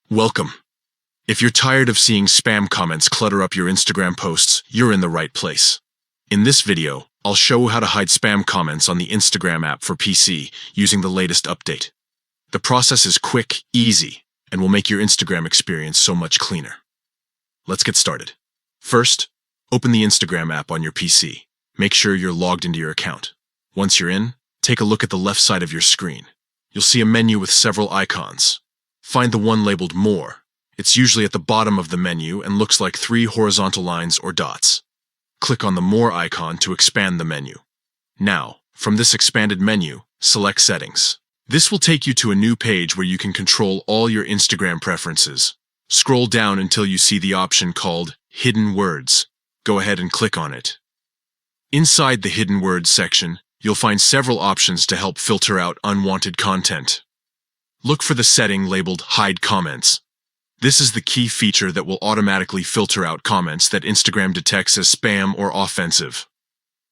Welcome. If you're tired of seeing spam comments clutter up your Instagram posts, you're in the right place. In this video, I'll show how to hide spam comments on the Instagram app for PC using the latest update. The process is quick, easy, and will make your Instagram experience so much cleaner. Let's get started. First, open the Instagram app on your PC. Make sure you're logged into your account. Once you're in, take a look at the left side of your screen. You'll see a menu with several icons. Find the one labeled More. It's usually at the bottom of the menu and looks like 3 horizontal lines or dots. Click on the More icon to expand the menu. Now, from this expanded menu, select Settings. This will take you to a new page where you can control all your Instagram preferences. Scroll down until you see the option called Hidden Words. Go ahead and click on it. Inside the Hidden Words section, you'll find several options to help filter out unwanted content. Look for the setting labeled Hide Comments. This is the key feature that will automatically filter out comments that Instagram detects as spam or offensive.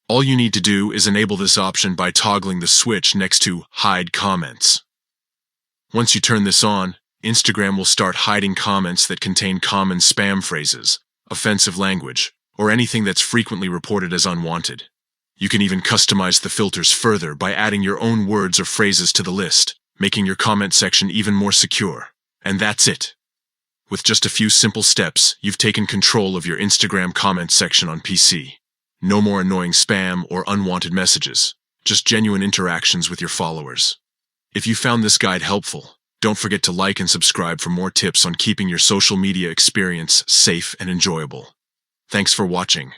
All you need to do is enable this option by toggling the switch next to Hide Comments. Once you turn this on, Instagram will start hiding comments that contain common spam phrases, offensive language, or anything that's frequently reported as unwanted. You can even customize the filters further by adding your own words or phrases to the list, making your comment section even more secure. And that's it. With just a few simple steps, you've taken control of your Instagram comment section on PC. No more annoying spam or unwanted messages, just genuine interactions with your followers. If you found this guide helpful, don't forget to like and subscribe for more tips on keeping your social media experience safe and enjoyable. Thanks for watching.